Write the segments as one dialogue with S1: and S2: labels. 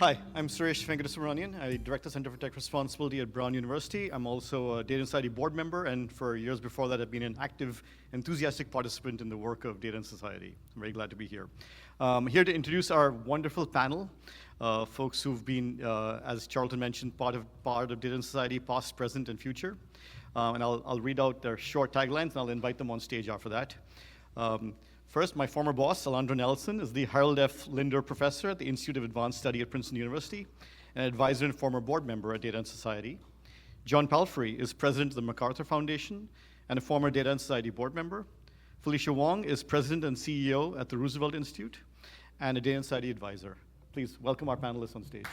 S1: Hi, I'm Suresh Venkateswaranian. I direct the Center for Tech Responsibility at Brown University. I'm also a Data and Society board member, and for years before that, I've been an active, enthusiastic participant in the work of Data and Society. I'm very glad to be here. Here to introduce our wonderful panel, folks who've been, as Charlton mentioned, part of Data and Society, past, present, and future. And I'll read out their short taglines, and I'll invite them on stage after that. First, my former boss, Alondra Nelson, is the Harold F. Linder Professor at the Institute of Advanced Study at Princeton University, and advisor and former board member at Data and Society. John Palfrey is president of the MacArthur Foundation and a former Data and Society board member. Felicia Wong is president and CEO at the Roosevelt Institute and a Data and Society advisor. Please welcome our panelists on stage.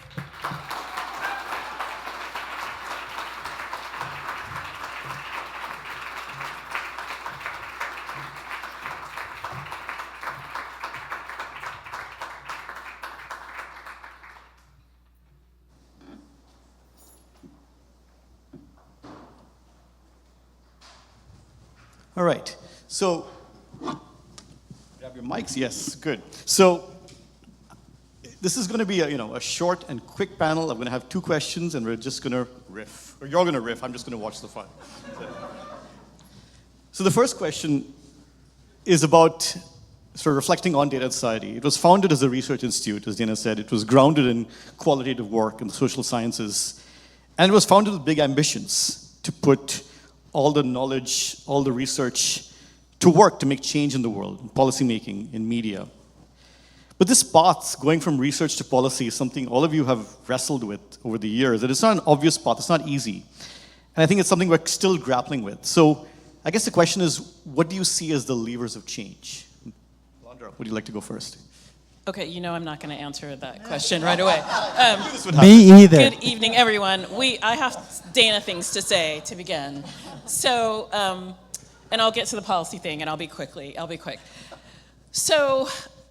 S1: All right, so grab your mics. Yes, good. So this is going to be a short and quick panel. I'm going to have two questions, and we're just going to riff. Or you're going to riff. I'm just going to watch the fun. So the first question is about sort of reflecting on Data and Society. It was founded as a research institute, as Dana said. It was grounded in qualitative work in the social sciences, and it was founded with big ambitions to put all the knowledge, all the research to work to make change in the world, in policy making, in media. But this path, going from research to policy, is something all of you have wrestled with over the years. And it's not an obvious path, it's not easy. And I think it's something we're still grappling with. So I guess the question is, what do you see as the levers of change? Alondra, would you like to go first?
S2: Okay, I'm not going to answer that question right away.
S3: Me either.
S2: Good evening, everyone. I have Dana things to say to begin. So, and I'll get to the policy thing, and I'll be quick. So,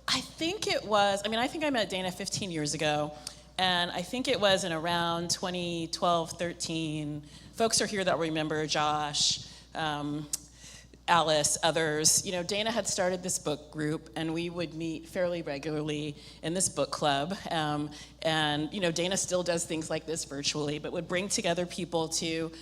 S2: I think I met Dana 15 years ago, and I think it was in around 2012, 13. Folks are here that remember Josh, Alice, others. Dana had started this book group, and we would meet fairly regularly in this book club. And Dana still does things like this virtually, but would bring together people to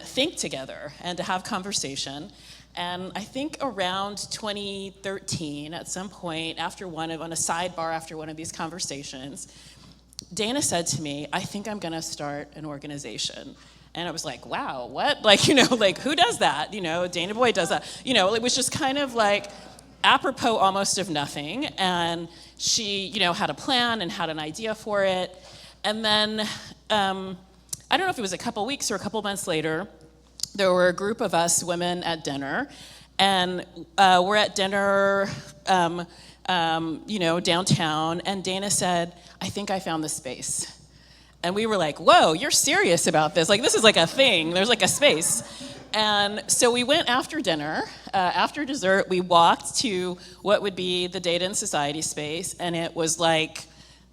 S2: think together and to have conversation. And I think around 2013, at some point, on a sidebar after one of these conversations, Dana said to me, "I think I'm going to start an organization." And I was like, wow, what? Who does that? Dana Boy does that. It was just kind of like apropos almost of nothing. And she, had a plan and had an idea for it. And then, I don't know if it was a couple weeks or a couple months later, there were a group of us women at dinner. And we're at dinner, downtown. And Dana said, "I think I found the space." And we were like, whoa, you're serious about this? This is like a thing. There's like a space. And so we went after dinner. After dessert, we walked to what would be the Data and Society space. And it was like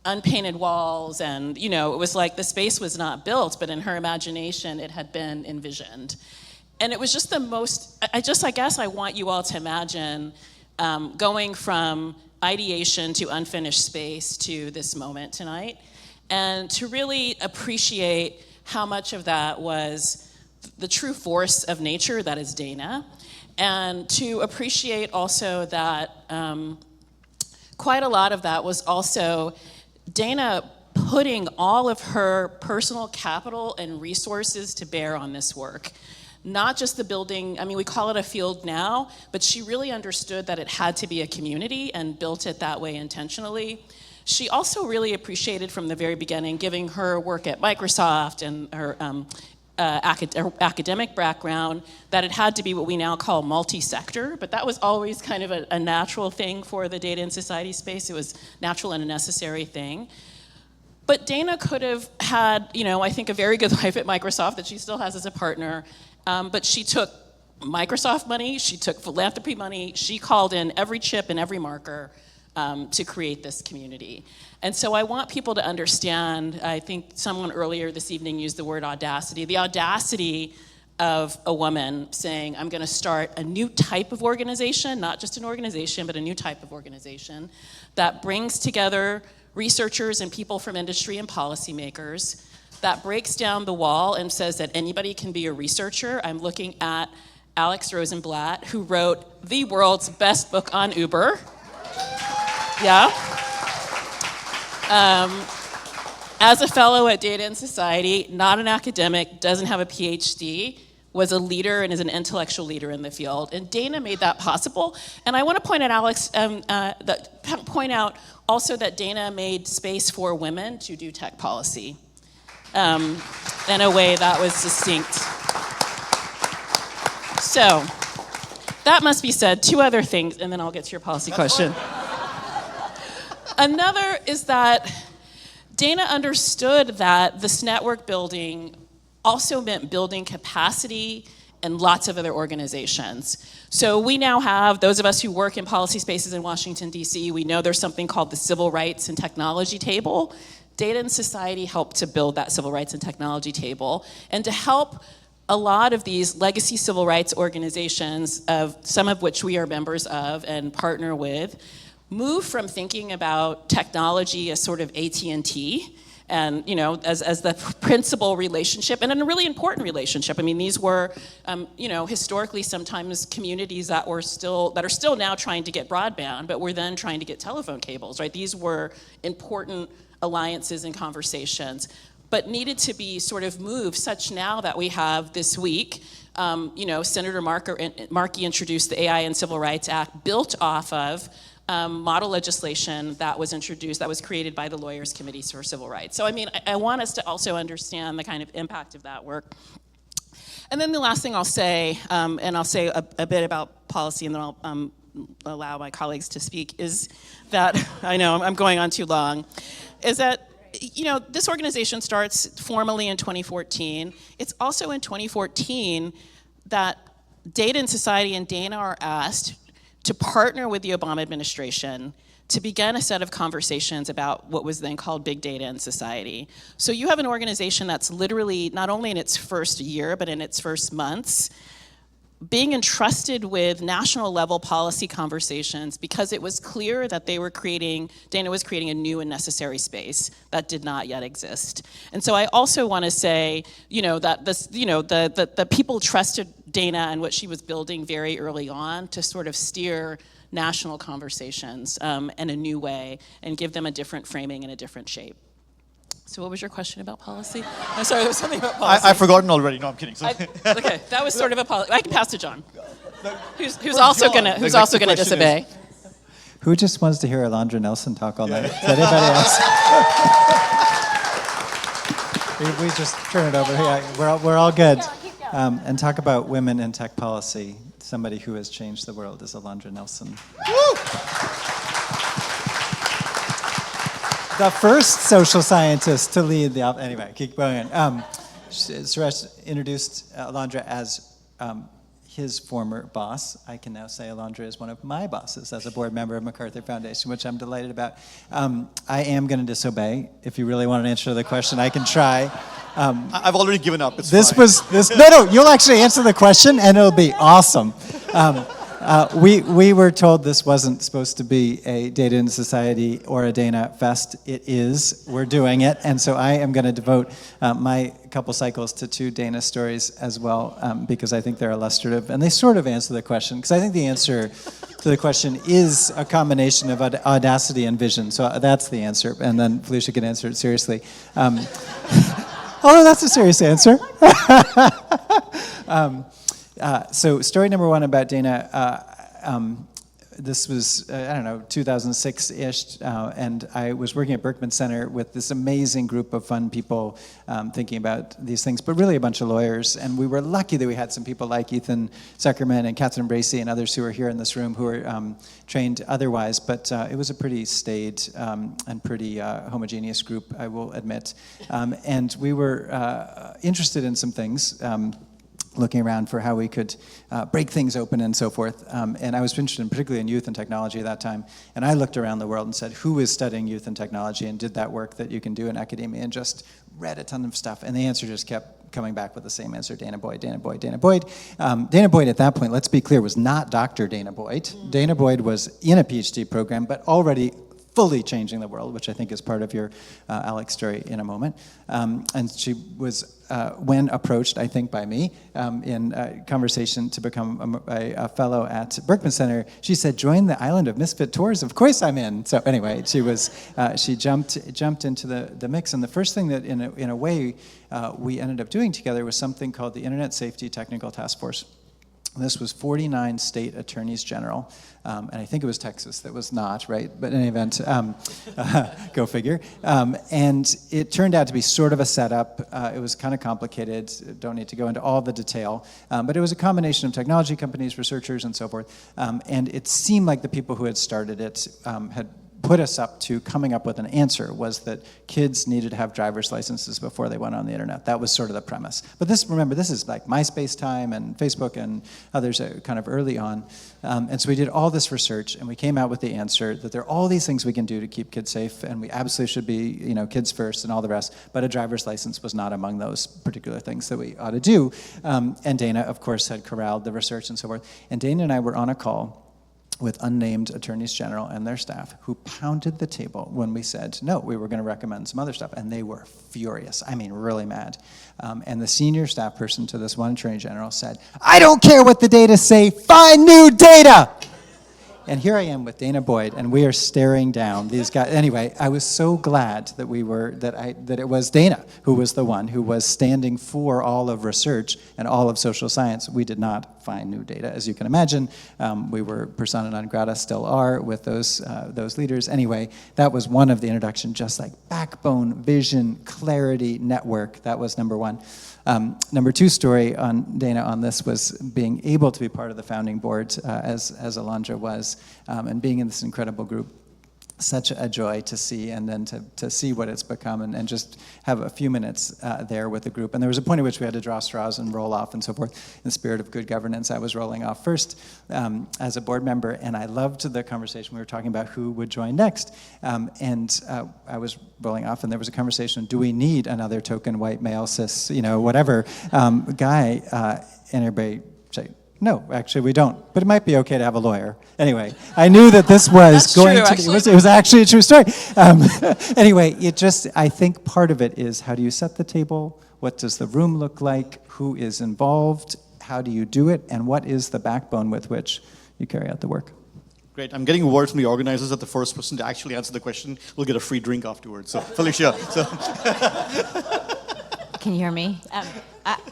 S2: unpainted walls. And, it was like the space was not built, but in her imagination, it had been envisioned. And it was just the most, I guess I want you all to imagine going from ideation to unfinished space to this moment tonight. And to really appreciate how much of that was the true force of nature that is Dana. And to appreciate also that quite a lot of that was also Dana putting all of her personal capital and resources to bear on this work. Not just the building, we call it a field now, but she really understood that it had to be a community and built it that way intentionally. She also really appreciated from the very beginning, giving her work at Microsoft and her academic background, that it had to be what we now call multi-sector, but that was always kind of a natural thing for the Data and Society space. It was natural and a necessary thing. But Dana could have had, I think a very good life at Microsoft that she still has as a partner, but she took Microsoft money, she took philanthropy money, she called in every chip and every marker to create this community. And so I want people to understand, I think someone earlier this evening used the word audacity, the audacity of a woman saying, I'm going to start a new type of organization, not just an organization, but a new type of organization that brings together researchers and people from industry and policymakers, that breaks down the wall and says that anybody can be a researcher. I'm looking at Alex Rosenblatt, who wrote the world's best book on Uber. Yeah. As a fellow at Data and Society, not an academic, doesn't have a PhD, was a leader and is an intellectual leader in the field. And Dana made that possible. And I want to point out also that Dana made space for women to do tech policy in a way that was distinct. So that must be said. Two other things, and then I'll get to your policy question. Another is that Dana understood that this network building also meant building capacity in lots of other organizations. So we now have, those of us who work in policy spaces in Washington, D.C., we know there's something called the Civil Rights and Technology Table. Data and Society helped to build that Civil Rights and Technology Table, and to help a lot of these legacy civil rights organizations, of some of which we are members of and partner with, move from thinking about technology as sort of AT&T and as the principal relationship, and a really important relationship. I mean, these were historically sometimes communities that are still now trying to get broadband, but were then trying to get telephone cables, right? These were important alliances and conversations, but needed to be sort of moved such now that we have this week, Senator Markey introduced the AI and Civil Rights Act, built off of model legislation that was introduced, that was created by the Lawyers' Committees for Civil Rights. So I mean, I want us to also understand the kind of impact of that work. And then the last thing I'll say, and I'll say a bit about policy, and then I'll allow my colleagues to speak, is that, I know I'm going on too long, is that this organization starts formally in 2014. It's also in 2014 that Data and Society and Dana are asked to partner with the Obama administration to begin a set of conversations about what was then called big data in society. So you have an organization that's literally, not only in its first year, but in its first months, being entrusted with national level policy conversations because it was clear that Dana was creating a new and necessary space that did not yet exist. And so I also want to say, that the people trusted Dana and what she was building very early on to sort of steer national conversations in a new way and give them a different framing and a different shape. So what was your question about policy? I'm sorry, there was something about policy.
S1: I've forgotten already. No, I'm kidding.
S2: Okay, that was sort of a policy. I can pass to John, who's also gonna disobey.
S3: Who just wants to hear Alondra Nelson talk all night? Is that anybody else? we just turn it over. Yeah, we're all good. And talk about women in tech policy. Somebody who has changed the world is Alondra Nelson. Woo! The first social scientist to lead the anyway, keep going. Suresh introduced Alondra as his former boss. I can now say Alondra is one of my bosses as a board member of MacArthur Foundation, which I'm delighted about. I am going to disobey. If you really want an answer to the question, I can try.
S1: I've already given up. It's
S3: this
S1: fine.
S3: was this. No, you'll actually answer the question, and it'll be awesome. We were told this wasn't supposed to be a Data and Society or a Dana Fest. It is. We're doing it. And so I am going to devote my couple cycles to two Dana stories as well, because I think they're illustrative. And they sort of answer the question, because I think the answer to the question is a combination of audacity and vision. So that's the answer. And then Felicia can answer it seriously. Although that's a serious answer. So story number one about Dana, this was, 2006-ish, and I was working at Berkman Center with this amazing group of fun people thinking about these things, but really a bunch of lawyers, and we were lucky that we had some people like Ethan Zuckerman and Catherine Bracey and others who are here in this room who are trained otherwise, but it was a pretty staid and pretty homogeneous group, I will admit, and we were interested in some things, looking around for how we could break things open and so forth. And I was interested particularly in youth and technology at that time. And I looked around the world and said, who is studying youth and technology and did that work that you can do in academia, and just read a ton of stuff. And the answer just kept coming back with the same answer, Dana Boyd, Dana Boyd, Dana Boyd. Dana Boyd at that point, let's be clear, was not Dr. Dana Boyd. Dana Boyd was in a PhD program, but already fully changing the world, which I think is part of your Alex story in a moment. And she was, when approached, I think by me, in a conversation to become a fellow at Berkman Center, she said, join the Island of Misfit Tours, of course I'm in. So anyway, she jumped into the mix. And the first thing that, in a way, we ended up doing together was something called the Internet Safety Technical Task Force. This was 49 state attorneys general, and I think it was Texas that was not, right? But in any event, go figure. And it turned out to be sort of a setup. It was kind of complicated. Don't need to go into all the detail. But it was a combination of technology companies, researchers, and so forth. And it seemed like the people who had started it had put us up to coming up with an answer, was that kids needed to have driver's licenses before they went on the internet. That was sort of the premise. But remember, this is like MySpace time and Facebook and others kind of early on. And so we did all this research, and we came out with the answer that there are all these things we can do to keep kids safe, and we absolutely should be, kids first and all the rest, but a driver's license was not among those particular things that we ought to do. And Dana, of course, had corralled the research and so forth. And Dana and I were on a call with unnamed attorneys general and their staff, who pounded the table when we said, no, we were going to recommend some other stuff. And they were furious, really mad. And the senior staff person to this one attorney general said, I don't care what the data say, find new data! And here I am with Dana Boyd, and we are staring down these guys. Anyway, I was so glad that it was Dana who was the one who was standing for all of research and all of social science. We did not find new data, as you can imagine. We were persona non grata, still are, with those leaders. Anyway, that was one of the introduction, just like backbone, vision, clarity, network. That was number one. Number two story on Dana on this was being able to be part of the founding board, as Alondra was, and being in this incredible group. Such a joy to see, and then to see what it's become, and just have a few minutes there with the group. And there was a point at which we had to draw straws and roll off and so forth. In the spirit of good governance, I was rolling off first as a board member, and I loved the conversation. We were talking about who would join next. And I was rolling off, and there was a conversation, do we need another token white male cis, whatever guy? And everybody said, no, actually we don't. But it might be okay to have a lawyer. Anyway, I knew that this was it was actually a true story. Anyway, I think part of it is, how do you set the table? What does the room look like? Who is involved? How do you do it? And what is the backbone with which you carry out the work?
S1: Great. I'm getting word from the organizers that the first person to actually answer the question will get a free drink afterwards. So, Felicia.
S4: Can you hear me?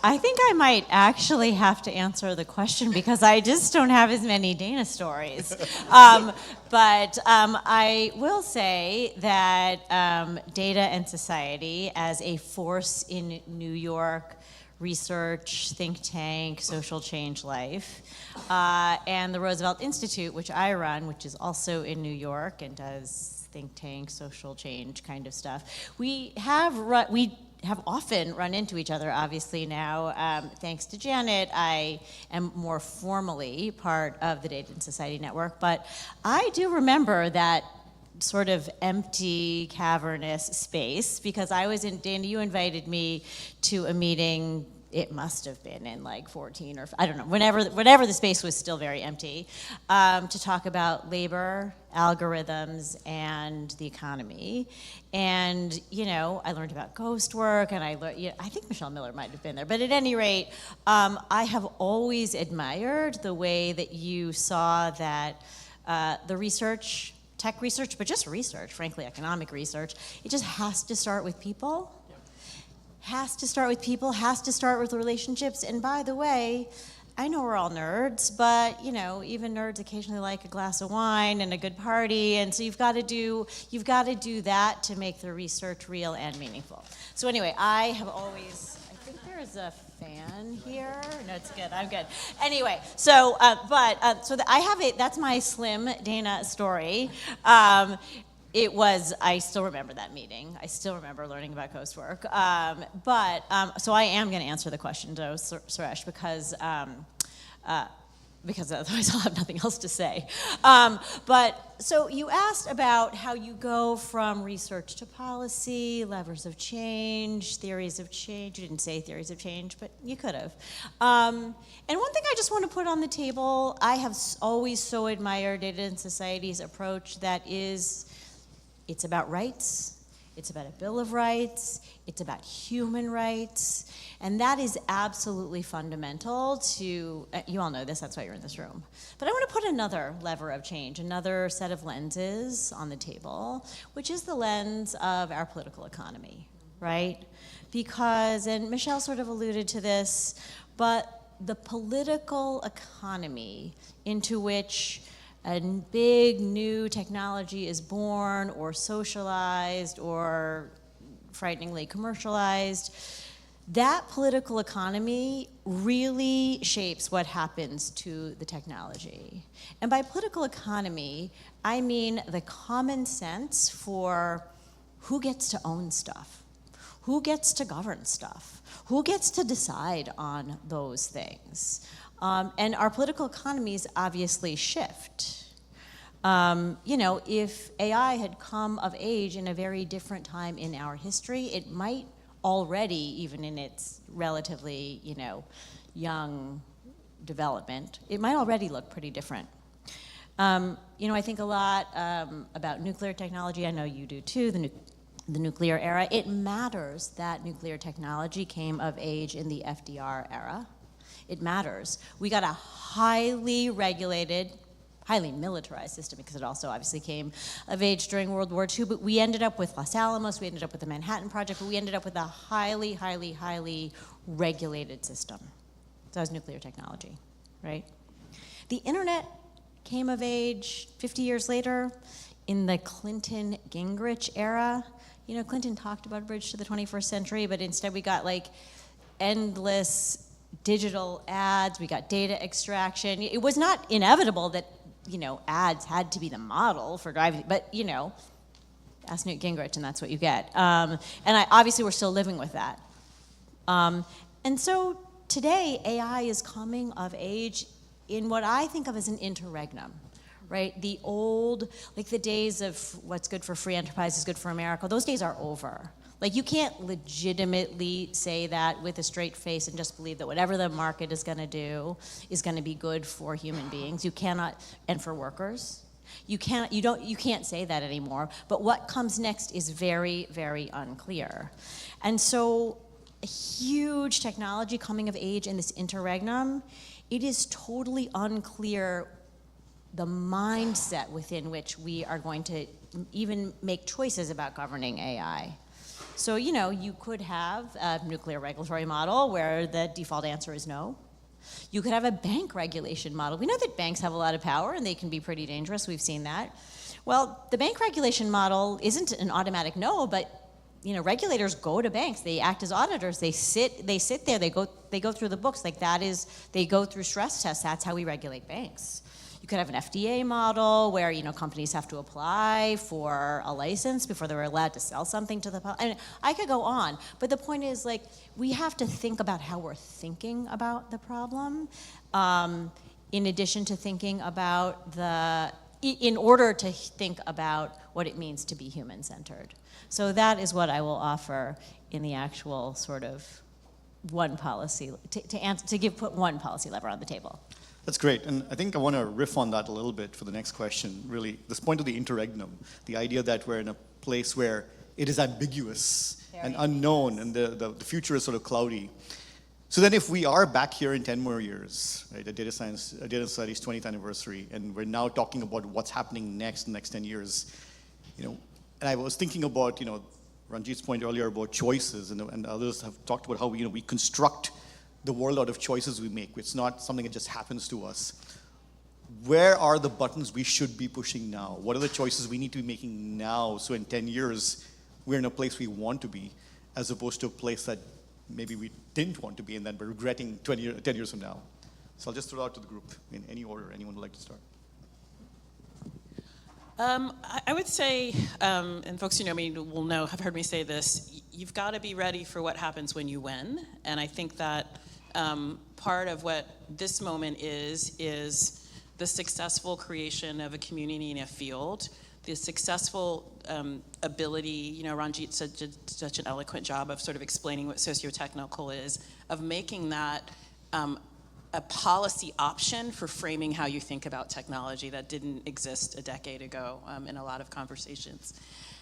S4: I think I might actually have to answer the question, because I just don't have as many Dana stories. But I will say that Data and Society, as a force in New York research, think tank, social change life, and the Roosevelt Institute, which I run, which is also in New York and does think tank, social change kind of stuff. We have often run into each other, obviously now. Thanks to Janet, I am more formally part of the Data and Society Network, but I do remember that sort of empty, cavernous space, because I was in, Dana, you invited me to a meeting, it must have been in like 14 or, I don't know, whenever the space was still very empty, to talk about labor, algorithms, and the economy. And, I learned about ghost work, and I learned, I think Michelle Miller might have been there. But at any rate, I have always admired the way that you saw that the research, tech research, but just research, frankly, economic research, it just has to start with people. Has to start with people, has to start with relationships. And by the way, I know we're all nerds, but even nerds occasionally like a glass of wine and a good party, and so you've got to do that to make the research real and meaningful. So anyway, I have always, I think there's a fan here. No, it's good. I'm good. Anyway, so I have that's my slim Dana story. I still remember that meeting. I still remember learning about ghost work. So I am going to answer the question, though, Suresh, because otherwise I'll have nothing else to say. So you asked about how you go from research to policy, levers of change, theories of change. You didn't say theories of change, but you could have. And one thing I just want to put on the table, I have always so admired Data and Society's approach that is It's about rights. It's about a Bill of Rights. It's about human rights. And that is absolutely fundamental to, you all know this, that's why you're in this room. But I want to put another lever of change, another set of lenses on the table, which is the lens of our political economy, right? Because, and Michelle sort of alluded to this, but the political economy into which a big new technology is born or socialized or frighteningly commercialized, that political economy really shapes what happens to the technology. And by political economy, I mean the common sense for who gets to own stuff, who gets to govern stuff, who gets to decide on those things. And our political economies obviously shift. If AI had come of age in a very different time in our history, it might already, even in its relatively, young development, it might already look pretty different. I think a lot about nuclear technology. I know you do too, the nuclear era. It matters that nuclear technology came of age in the FDR era. It matters. We got a highly regulated, highly militarized system because it also obviously came of age during World War II, but we ended up with Los Alamos, we ended up with the Manhattan Project, but we ended up with a highly, highly, highly regulated system. So that was nuclear technology, right? The internet came of age 50 years later in the Clinton-Gingrich era. Clinton talked about a bridge to the 21st century, but instead we got endless digital ads, we got data extraction. It was not inevitable that, ads had to be the model for driving, but, ask Newt Gingrich and that's what you get. Obviously we're still living with that. And so today, AI is coming of age in what I think of as an interregnum, right? The old, the days of what's good for free enterprise is good for America, those days are over. You can't legitimately say that with a straight face and just believe that whatever the market is going to do is going to be good for human beings. You cannot, and for workers. You can't say that anymore. But what comes next is very, very unclear. And so a huge technology coming of age in this interregnum, it is totally unclear the mindset within which we are going to even make choices about governing AI. So, you could have a nuclear regulatory model where the default answer is no. You could have a bank regulation model. We know that banks have a lot of power and they can be pretty dangerous. We've seen that. Well, the bank regulation model isn't an automatic no, but regulators go to banks. They act as auditors. They sit there. They go through the books. They go through stress tests. That's how we regulate banks. You could have an FDA model where companies have to apply for a license before they're allowed to sell something to the public. I could go on, but the point is we have to think about how we're thinking about the problem, in addition to thinking about in order to think about what it means to be human-centered. So that is what I will offer in the actual sort of one policy put one policy lever on the table.
S1: That's great, and I think I want to riff on that a little bit for the next question, really. This point of the interregnum, the idea that we're in a place where it is ambiguous and unknown, and the future is sort of cloudy. So then if we are back here in 10 more years, right, at Data Society's 20th anniversary, and we're now talking about what's happening next in the next 10 years, and I was thinking about, Ranjit's point earlier about choices, and others have talked about how we construct the world out of choices we make. It's not something that just happens to us. Where are the buttons we should be pushing now? What are the choices we need to be making now so in 10 years we're in a place we want to be, as opposed to a place that maybe we didn't want to be and then we're regretting 10 years from now? So I'll just throw it out to the group in any order. Anyone would like to start?
S2: I would say, and folks who know me have heard me say this, you've got to be ready for what happens when you win. And I think that part of what this moment is the successful creation of a community in a field, the successful ability, Ranjit did such an eloquent job of sort of explaining what socio-technical is, of making that a policy option for framing how you think about technology that didn't exist a decade ago in a lot of conversations.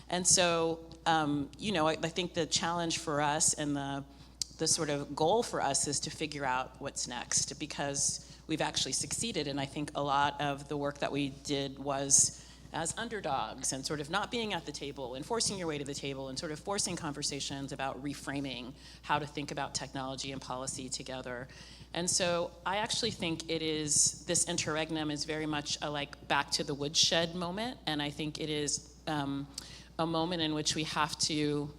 S2: And so, I think the challenge for us and the sort of goal for us is to figure out what's next, because we've actually succeeded. And I think a lot of the work that we did was as underdogs and sort of not being at the table and forcing your way to the table and sort of forcing conversations about reframing how to think about technology and policy together. And so I actually think this interregnum is very much a back to the woodshed moment. And I think it is a moment in which we have to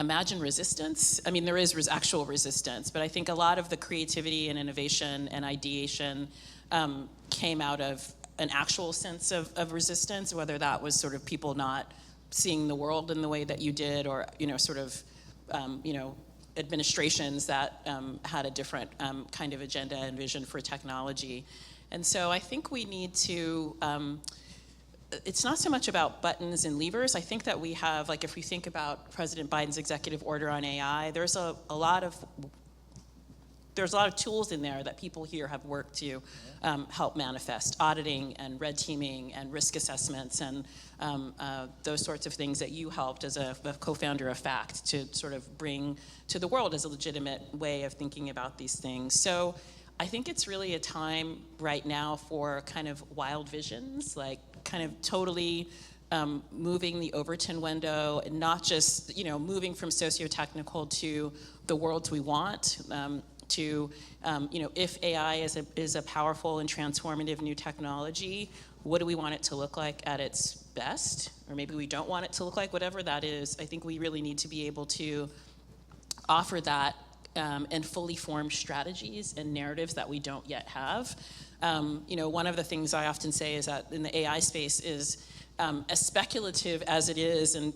S2: imagine resistance. I mean, there is actual resistance, but I think a lot of the creativity and innovation and ideation came out of an actual sense of resistance, whether that was sort of people not seeing the world in the way that you did, or administrations that had a different kind of agenda and vision for technology. And so I think we need to, it's not so much about buttons and levers. I think that we have, if we think about President Biden's executive order on AI, there's a lot of tools in there that people here have worked to help manifest: auditing and red teaming and risk assessments and those sorts of things that you helped as a co-founder of FACT to sort of bring to the world as a legitimate way of thinking about these things. So I think it's really a time right now for kind of wild visions, kind of totally moving the Overton window, and not just moving from socio-technical to the worlds we want. If AI is a powerful and transformative new technology, what do we want it to look like at its best? Or maybe we don't want it to look like, whatever that is. I think we really need to be able to offer that and fully formed strategies and narratives that we don't yet have. One of the things I often say is that in the AI space is, as speculative as it is, and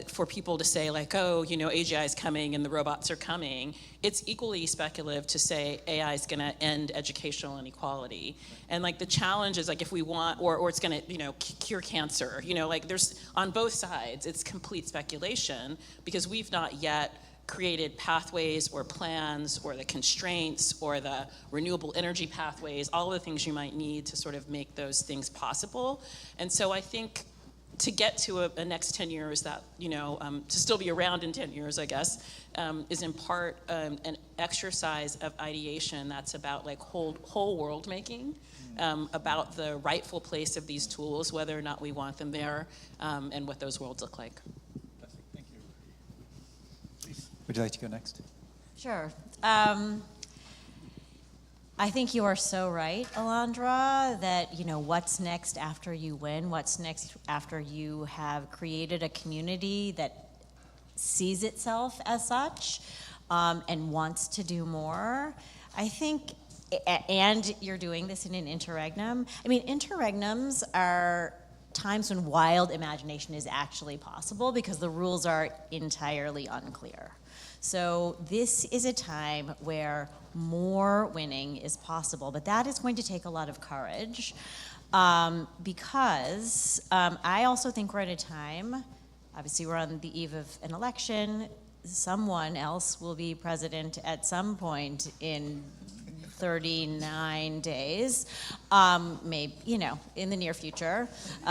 S2: for people to say AGI is coming and the robots are coming, it's equally speculative to say AI is going to end educational inequality. And the challenge is if we want, or it's going to cure cancer. There's on both sides, it's complete speculation, because we've not yet created pathways or plans or the constraints or the renewable energy pathways, all the things you might need to sort of make those things possible. And so I think to get to a next 10 years that, to still be around in 10 years, I guess, is in part an exercise of ideation that's about whole world making, about the rightful place of these tools, whether or not we want them there, and what those worlds look like.
S3: Would you like to go next?
S4: Sure. I think you are so right, Alondra, that, what's next after you win? What's next after you have created a community that sees itself as such and wants to do more? I think, and you're doing this in an interregnum. I mean, interregnums are times when wild imagination is actually possible because the rules are entirely unclear. So this is a time where more winning is possible, but that is going to take a lot of courage because I also think we're at a time, obviously we're on the eve of an election, someone else will be president at some point in 39 days, maybe, in the near future,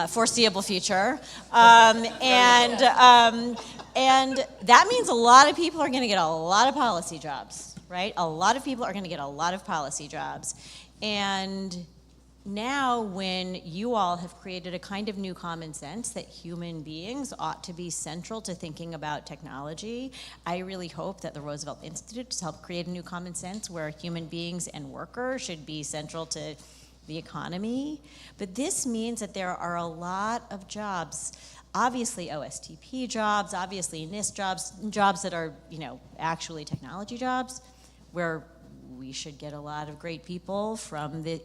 S4: foreseeable future. And that means a lot of people are going to get a lot of policy jobs, right? A lot of people are going to get a lot of policy jobs. And now when you all have created a kind of new common sense that human beings ought to be central to thinking about technology, I really hope that the Roosevelt Institute has helped create a new common sense where human beings and workers should be central to the economy. But this means that there are a lot of jobs, obviously OSTP jobs, obviously NIST jobs, jobs that are, actually technology jobs, where we should get a lot of great people from the,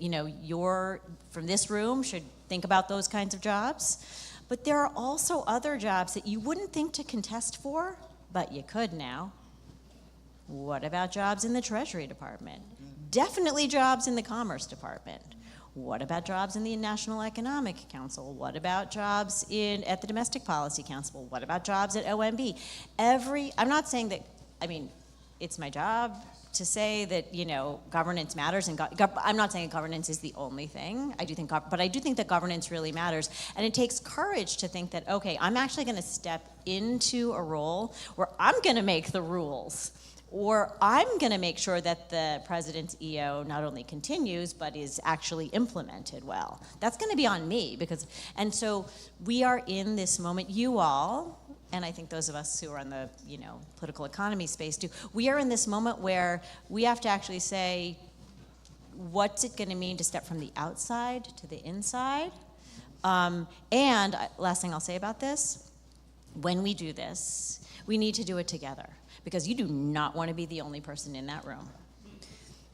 S4: from this room should think about those kinds of jobs. But there are also other jobs that you wouldn't think to contest for, but you could now. What about jobs in the Treasury Department? Definitely jobs in the Commerce Department. What about jobs in the National Economic Council? What about jobs at the Domestic Policy Council? What about jobs at OMB? I'm not saying that, it's my job to say that, governance matters, and I'm not saying governance is the only thing. But I do think that governance really matters, and it takes courage to think that, okay, I'm actually going to step into a role where I'm going to make the rules, or I'm going to make sure that the president's EO not only continues, but is actually implemented well. That's going to be on me, and so we are in this moment, you all, and I think those of us who are in the political economy space too, we are in this moment where we have to actually say, what's it going to mean to step from the outside to the inside? And last thing I'll say about this, when we do this, we need to do it together, because you do not want to be the only person in that room.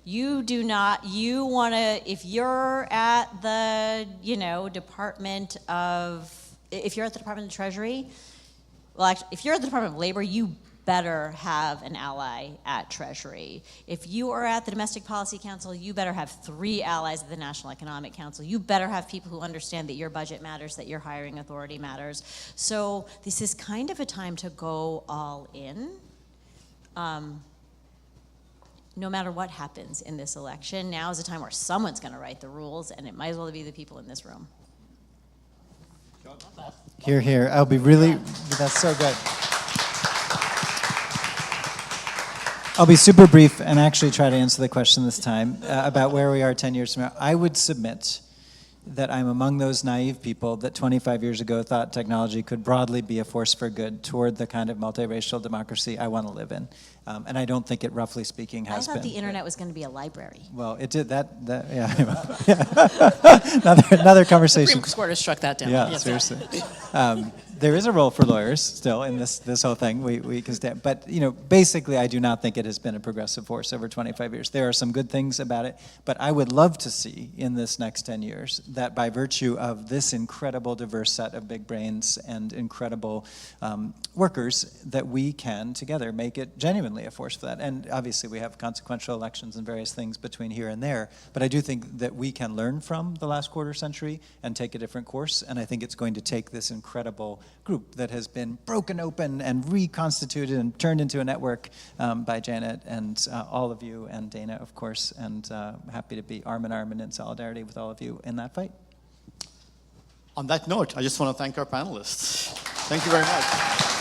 S4: You do not, you want to, if you're at the, Department of Treasury, well, actually, if you're at the Department of Labor, you better have an ally at Treasury. If you are at the Domestic Policy Council, you better have 3 allies at the National Economic Council. You better have people who understand that your budget matters, that your hiring authority matters. So this is kind of a time to go all in. No matter what happens in this election, now is a time where someone's going to write the rules, and it might as well be the people in this room.
S3: Hear, hear. I'll be really, that's so good. I'll be super brief and actually try to answer the question this time about where we are 10 years from now. I would submit that I'm among those naive people that 25 years ago thought technology could broadly be a force for good toward the kind of multiracial democracy I want to live in. And I don't think it, roughly speaking, has been.
S4: I thought the internet was going to be a library.
S3: Well, it did that yeah. another conversation.
S2: Supreme Court has struck that down.
S3: Yeah,
S2: Yes.
S3: seriously. There is a role for lawyers still in this whole thing. We can stand, but basically, I do not think it has been a progressive force over 25 years. There are some good things about it, but I would love to see in this next 10 years that by virtue of this incredible diverse set of big brains and incredible workers, that we can together make it genuinely a force for that. And obviously, we have consequential elections and various things between here and there, but I do think that we can learn from the last quarter century and take a different course. And I think it's going to take this incredible group that has been broken open and reconstituted and turned into a network by Janet and all of you, and Dana, of course, and happy to be arm in arm and in solidarity with all of you in that fight.
S1: On that note, I just want to thank our panelists. Thank you very much.